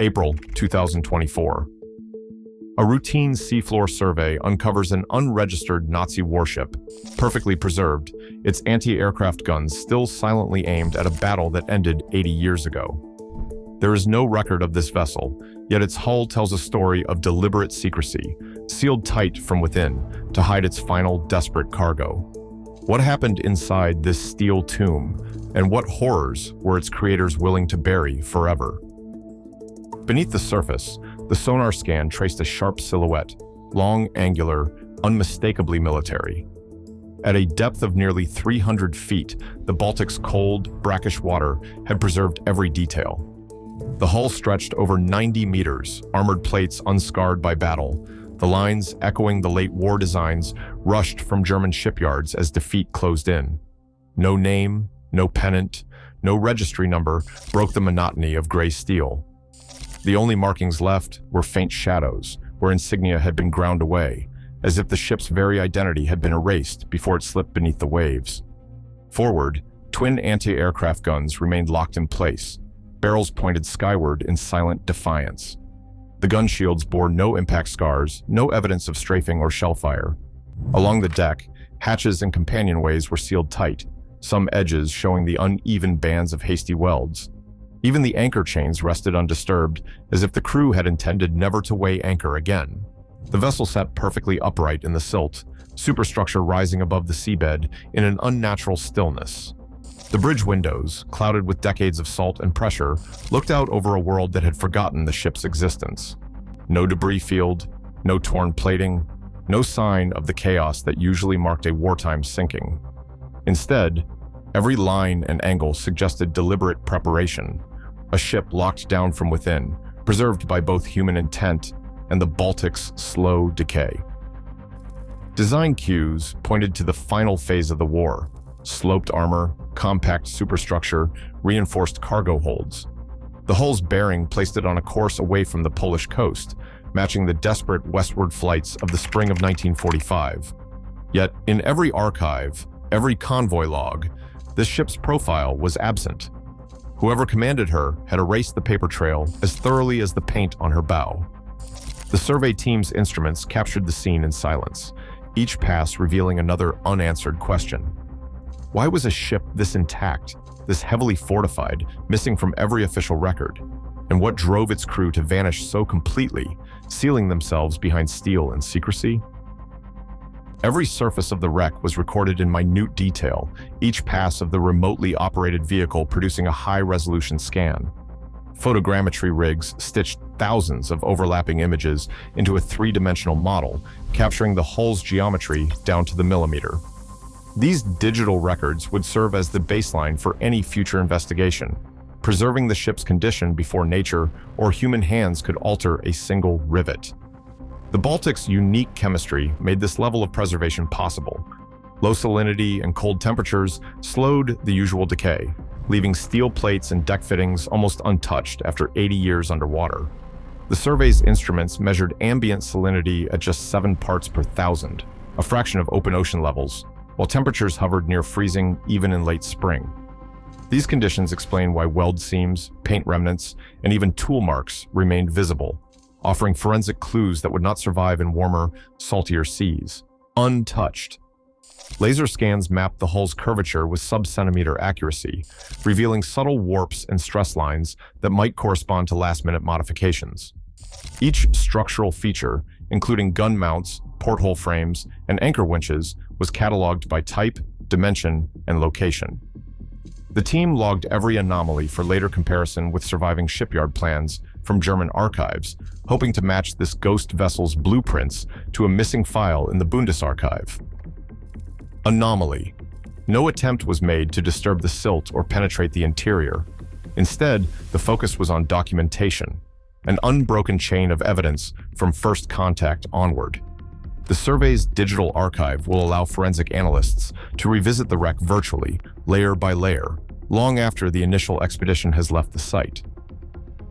April 2024. A routine seafloor survey uncovers an unregistered Nazi warship, perfectly preserved, its anti-aircraft guns still silently aimed at a battle that ended 80 years ago. There is no record of this vessel, yet its hull tells a story of deliberate secrecy, sealed tight from within to hide its final desperate cargo. What happened inside this steel tomb, and what horrors were its creators willing to bury forever? Beneath the surface, the sonar scan traced a sharp silhouette, long, angular, unmistakably military. At a depth of nearly 300 feet, the Baltic's cold, brackish water had preserved every detail. The hull stretched over 90 meters, armored plates unscarred by battle, the lines echoing the late war designs rushed from German shipyards as defeat closed in. No name, no pennant, no registry number broke the monotony of gray steel. The only markings left were faint shadows, where insignia had been ground away, as if the ship's very identity had been erased before it slipped beneath the waves. Forward, twin anti-aircraft guns remained locked in place, barrels pointed skyward in silent defiance. The gun shields bore no impact scars, no evidence of strafing or shell fire. Along the deck, hatches and companionways were sealed tight, some edges showing the uneven bands of hasty welds. Even the anchor chains rested undisturbed, as if the crew had intended never to weigh anchor again. The vessel sat perfectly upright in the silt, superstructure rising above the seabed in an unnatural stillness. The bridge windows, clouded with decades of salt and pressure, looked out over a world that had forgotten the ship's existence. No debris field, no torn plating, no sign of the chaos that usually marked a wartime sinking. Instead, every line and angle suggested deliberate preparation, a ship locked down from within, preserved by both human intent and the Baltic's slow decay. Design cues pointed to the final phase of the war: sloped armor, compact superstructure, reinforced cargo holds. The hull's bearing placed it on a course away from the Polish coast, matching the desperate westward flights of the spring of 1945. Yet, in every archive, every convoy log, this ship's profile was absent. Whoever commanded her had erased the paper trail as thoroughly as the paint on her bow. The survey team's instruments captured the scene in silence, each pass revealing another unanswered question. Why was a ship this intact, this heavily fortified, missing from every official record? And what drove its crew to vanish so completely, sealing themselves behind steel and secrecy? Every surface of the wreck was recorded in minute detail, each pass of the remotely operated vehicle producing a high-resolution scan. Photogrammetry rigs stitched thousands of overlapping images into a three-dimensional model, capturing the hull's geometry down to the millimeter. These digital records would serve as the baseline for any future investigation, preserving the ship's condition before nature or human hands could alter a single rivet. The Baltic's unique chemistry made this level of preservation possible. Low salinity and cold temperatures slowed the usual decay, leaving steel plates and deck fittings almost untouched after 80 years underwater. The survey's instruments measured ambient salinity at just 7 parts per thousand, a fraction of open ocean levels, while temperatures hovered near freezing even in late spring. These conditions explain why weld seams, paint remnants, and even tool marks remained visible, offering forensic clues that would not survive in warmer, saltier seas. Untouched. Laser scans mapped the hull's curvature with sub-centimeter accuracy, revealing subtle warps and stress lines that might correspond to last-minute modifications. Each structural feature, including gun mounts, porthole frames, and anchor winches, was cataloged by type, dimension, and location. The team logged every anomaly for later comparison with surviving shipyard plans from German archives, hoping to match this ghost vessel's blueprints to a missing file in the Bundesarchiv. Anomaly. No attempt was made to disturb the silt or penetrate the interior. Instead, the focus was on documentation, an unbroken chain of evidence from first contact onward. The survey's digital archive will allow forensic analysts to revisit the wreck virtually, layer by layer, long after the initial expedition has left the site.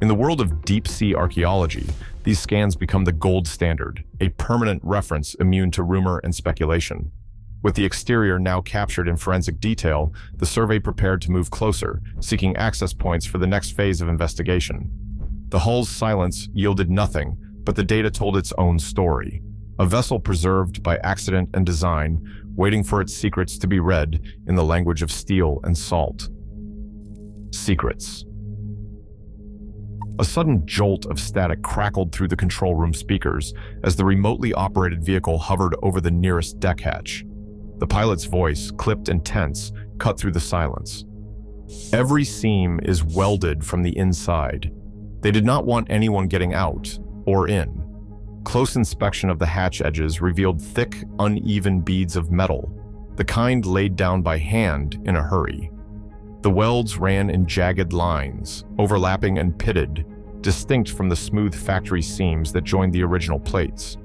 In the world of deep-sea archaeology, these scans become the gold standard, a permanent reference immune to rumor and speculation. With the exterior now captured in forensic detail, the survey prepared to move closer, seeking access points for the next phase of investigation. The hull's silence yielded nothing, but the data told its own story. A vessel preserved by accident and design, waiting for its secrets to be read in the language of steel and salt. Secrets. A sudden jolt of static crackled through the control room speakers as the remotely operated vehicle hovered over the nearest deck hatch. The pilot's voice, clipped and tense, cut through the silence. Every seam is welded from the inside. They did not want anyone getting out or in. Close inspection of the hatch edges revealed thick, uneven beads of metal, the kind laid down by hand in a hurry. The welds ran in jagged lines, overlapping and pitted, distinct from the smooth factory seams that joined the original plates.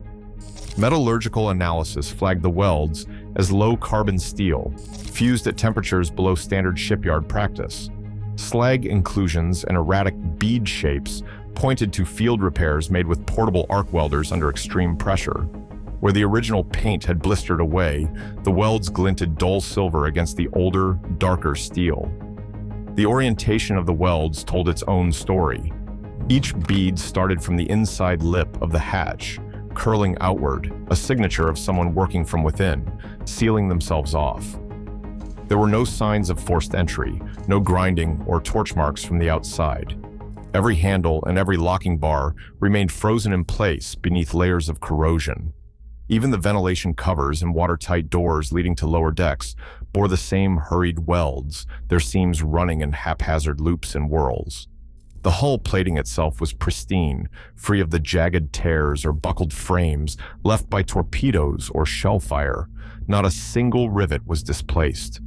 Metallurgical analysis flagged the welds as low-carbon steel, fused at temperatures below standard shipyard practice. Slag inclusions and erratic bead shapes pointed to field repairs made with portable arc welders under extreme pressure. Where the original paint had blistered away, the welds glinted dull silver against the older, darker steel. The orientation of the welds told its own story. Each bead started from the inside lip of the hatch, curling outward, a signature of someone working from within, sealing themselves off. There were no signs of forced entry, no grinding or torch marks from the outside. Every handle and every locking bar remained frozen in place beneath layers of corrosion. Even the ventilation covers and watertight doors leading to lower decks bore the same hurried welds, their seams running in haphazard loops and whirls. The hull plating itself was pristine, free of the jagged tears or buckled frames left by torpedoes or shell fire. Not a single rivet was displaced.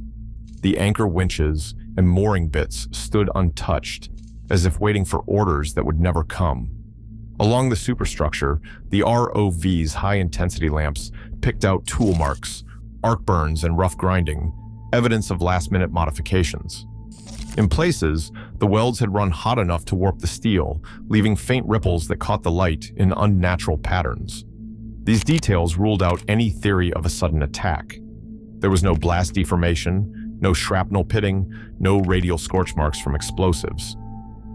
The anchor winches and mooring bits stood untouched, as if waiting for orders that would never come. Along the superstructure, the ROV's high-intensity lamps picked out tool marks, arc burns, and rough grinding, evidence of last-minute modifications. In places, the welds had run hot enough to warp the steel, leaving faint ripples that caught the light in unnatural patterns. These details ruled out any theory of a sudden attack. There was no blast deformation, no shrapnel pitting, no radial scorch marks from explosives.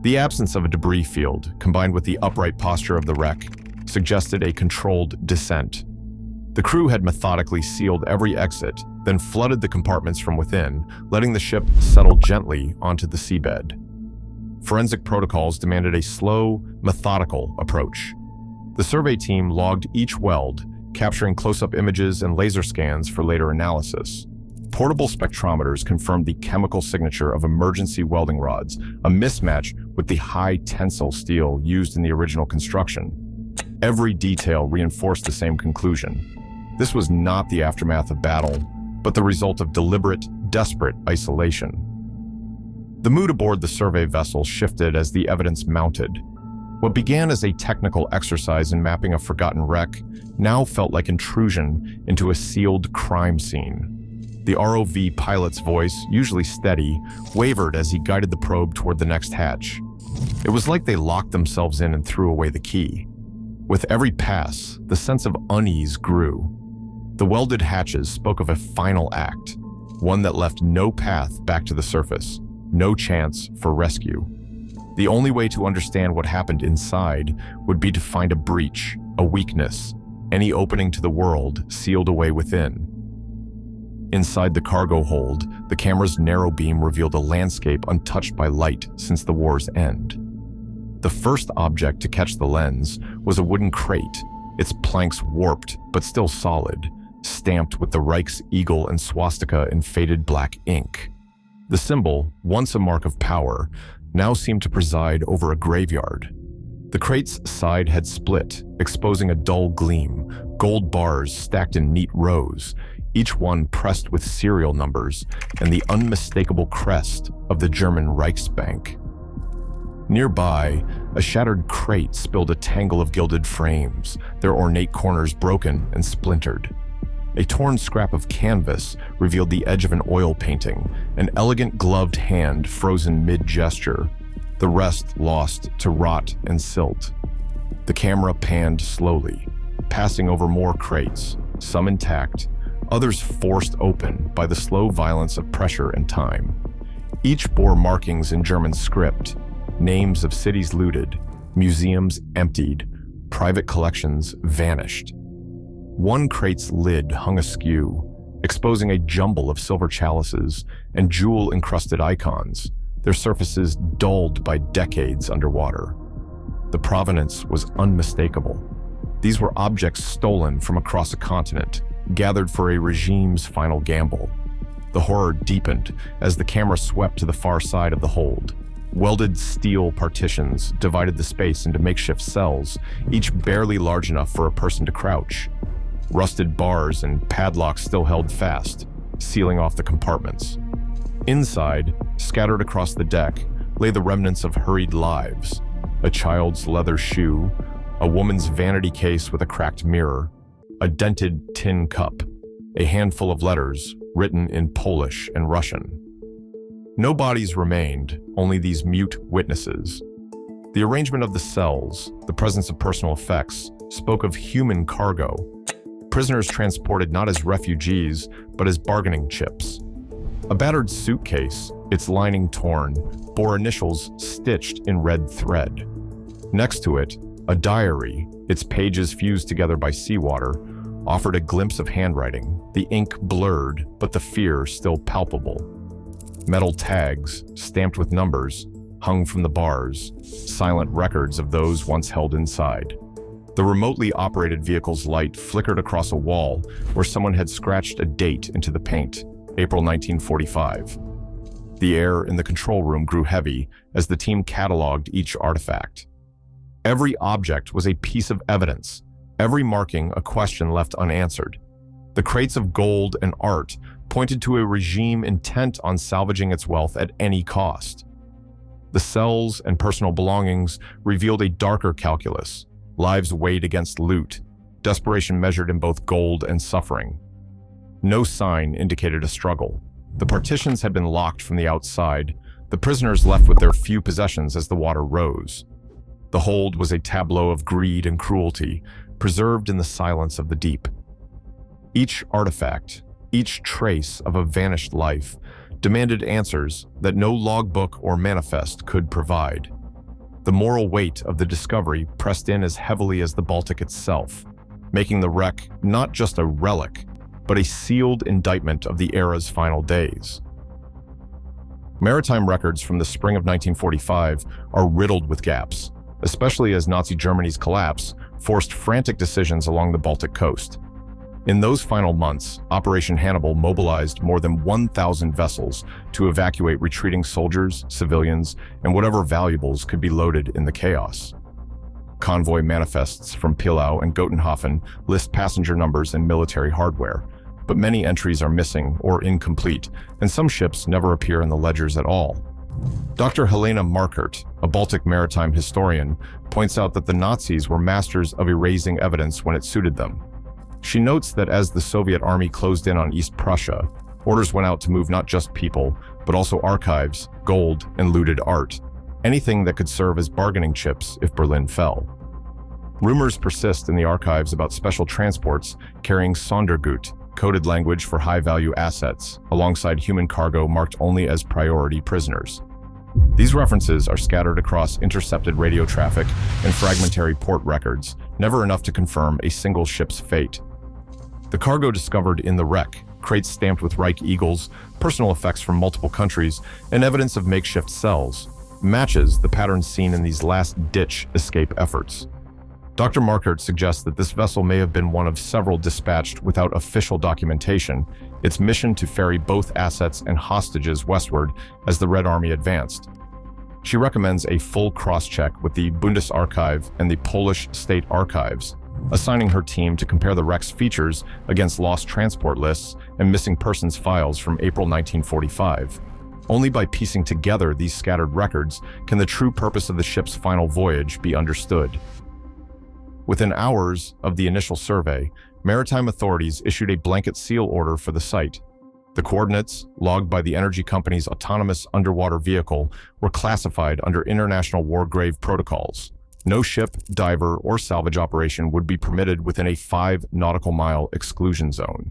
The absence of a debris field, combined with the upright posture of the wreck, suggested a controlled descent. The crew had methodically sealed every exit, then flooded the compartments from within, letting the ship settle gently onto the seabed. Forensic protocols demanded a slow, methodical approach. The survey team logged each weld, capturing close-up images and laser scans for later analysis. Portable spectrometers confirmed the chemical signature of emergency welding rods, a mismatch with the high tensile steel used in the original construction. Every detail reinforced the same conclusion. This was not the aftermath of battle, but the result of deliberate, desperate isolation. The mood aboard the survey vessel shifted as the evidence mounted. What began as a technical exercise in mapping a forgotten wreck now felt like intrusion into a sealed crime scene. The ROV pilot's voice, usually steady, wavered as he guided the probe toward the next hatch. It was like they locked themselves in and threw away the key. With every pass, the sense of unease grew. The welded hatches spoke of a final act, one that left no path back to the surface, no chance for rescue. The only way to understand what happened inside would be to find a breach, a weakness, any opening to the world sealed away within. Inside the cargo hold, the camera's narrow beam revealed a landscape untouched by light since the war's end. The first object to catch the lens was a wooden crate, its planks warped but still solid, stamped with the Reich's eagle and swastika in faded black ink. The symbol, once a mark of power, now seemed to preside over a graveyard. The crate's side had split, exposing a dull gleam, gold bars stacked in neat rows, each one pressed with serial numbers and the unmistakable crest of the German Reichsbank. Nearby, a shattered crate spilled a tangle of gilded frames, their ornate corners broken and splintered. A torn scrap of canvas revealed the edge of an oil painting, an elegant gloved hand frozen mid-gesture, the rest lost to rot and silt. The camera panned slowly, passing over more crates, some intact, others forced open by the slow violence of pressure and time. Each bore markings in German script, names of cities looted, Museums emptied, private collections vanished. One crate's lid hung askew, exposing a jumble of silver chalices and jewel-encrusted icons, their surfaces dulled by decades underwater. The provenance was unmistakable. These were objects stolen from across a continent, gathered for a regime's final gamble. The horror deepened as the camera swept to the far side of the hold. Welded steel partitions divided the space into makeshift cells, each barely large enough for a person to crouch. Rusted bars and padlocks still held fast, sealing off the compartments. Inside, scattered across the deck, lay the remnants of hurried lives. A child's leather shoe, a woman's vanity case with a cracked mirror, a dented tin cup, a handful of letters written in Polish and Russian. No bodies remained, only these mute witnesses. The arrangement of the cells, the presence of personal effects, spoke of human cargo. Prisoners transported not as refugees, but as bargaining chips. A battered suitcase, its lining torn, bore initials stitched in red thread. Next to it, a diary, its pages fused together by seawater, offered a glimpse of handwriting, the ink blurred, but the fear still palpable. Metal tags, stamped with numbers, hung from the bars, silent records of those once held inside. The remotely operated vehicle's light flickered across a wall where someone had scratched a date into the paint, April 1945. The air in the control room grew heavy as the team cataloged each artifact. Every object was a piece of evidence, every marking a question left unanswered. The crates of gold and art pointed to a regime intent on salvaging its wealth at any cost. The cells and personal belongings revealed a darker calculus, lives weighed against loot, desperation measured in both gold and suffering. No sign indicated a struggle. The partitions had been locked from the outside, the prisoners left with their few possessions as the water rose. The hold was a tableau of greed and cruelty, preserved in the silence of the deep. Each artifact, each trace of a vanished life, demanded answers that no logbook or manifest could provide. The moral weight of the discovery pressed in as heavily as the Baltic itself, making the wreck not just a relic, but a sealed indictment of the era's final days. Maritime records from the spring of 1945 are riddled with gaps, especially as Nazi Germany's collapse forced frantic decisions along the Baltic coast. In those final months, Operation Hannibal mobilized more than 1,000 vessels to evacuate retreating soldiers, civilians, and whatever valuables could be loaded in the chaos. Convoy manifests from Pillau and Gotenhofen list passenger numbers and military hardware, but many entries are missing or incomplete, and some ships never appear in the ledgers at all. Dr. Helena Markert, a Baltic maritime historian, points out that the Nazis were masters of erasing evidence when it suited them. She notes that as the Soviet army closed in on East Prussia, orders went out to move not just people, but also archives, gold, and looted art, anything that could serve as bargaining chips if Berlin fell. Rumors persist in the archives about special transports carrying Sondergut, coded language for high-value assets, alongside human cargo marked only as priority prisoners. These references are scattered across intercepted radio traffic and fragmentary port records, never enough to confirm a single ship's fate. The cargo discovered in the wreck, crates stamped with Reich Eagles, personal effects from multiple countries, and evidence of makeshift cells, matches the pattern seen in these last-ditch escape efforts. Dr. Markert suggests that this vessel may have been one of several dispatched without official documentation, its mission to ferry both assets and hostages westward as the Red Army advanced. She recommends a full cross-check with the Bundesarchiv and the Polish State Archives, assigning her team to compare the wreck's features against lost transport lists and missing persons files from April 1945. Only by piecing together these scattered records can the true purpose of the ship's final voyage be understood. Within hours of the initial survey, maritime authorities issued a blanket seal order for the site. The coordinates, logged by the energy company's autonomous underwater vehicle, were classified under international war grave protocols. No ship, diver, or salvage operation would be permitted within a 5 nautical mile exclusion zone.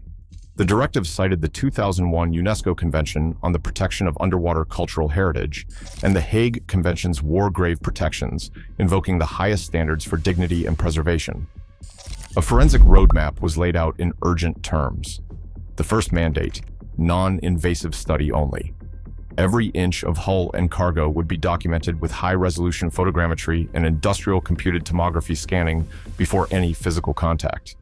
The directive cited the 2001 UNESCO Convention on the Protection of Underwater Cultural Heritage and the Hague Convention's war grave protections, invoking the highest standards for dignity and preservation. A forensic roadmap was laid out in urgent terms. The first mandate: non-invasive study only. Every inch of hull and cargo would be documented with high-resolution photogrammetry and industrial computed tomography scanning before any physical contact.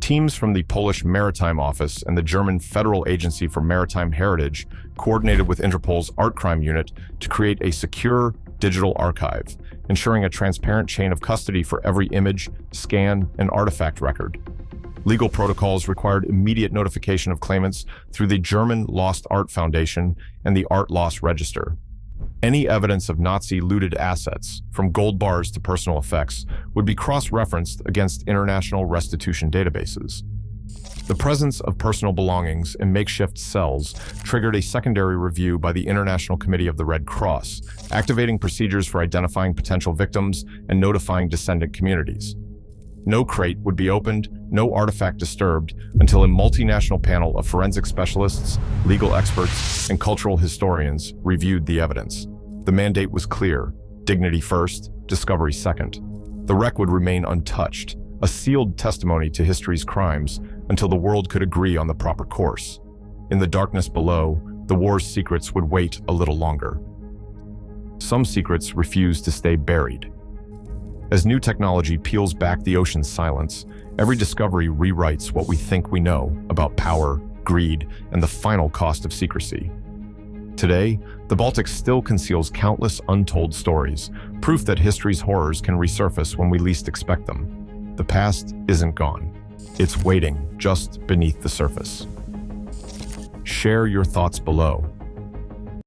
Teams from the Polish Maritime Office and the German Federal Agency for Maritime Heritage coordinated with Interpol's Art Crime Unit to create a secure digital archive, ensuring a transparent chain of custody for every image, scan, and artifact record. Legal protocols required immediate notification of claimants through the German Lost Art Foundation and the Art Loss Register. Any evidence of Nazi looted assets, from gold bars to personal effects, would be cross-referenced against international restitution databases. The presence of personal belongings in makeshift cells triggered a secondary review by the International Committee of the Red Cross, activating procedures for identifying potential victims and notifying descendant communities. No crate would be opened, no artifact disturbed, until a multinational panel of forensic specialists, legal experts, and cultural historians reviewed the evidence. The mandate was clear: dignity first, discovery second. The wreck would remain untouched, a sealed testimony to history's crimes, until the world could agree on the proper course. In the darkness below, the war's secrets would wait a little longer. Some secrets refuse to stay buried. As new technology peels back the ocean's silence, every discovery rewrites what we think we know about power, greed, and the final cost of secrecy. Today, the Baltic still conceals countless untold stories, proof that history's horrors can resurface when we least expect them. The past isn't gone. It's waiting just beneath the surface. Share your thoughts below.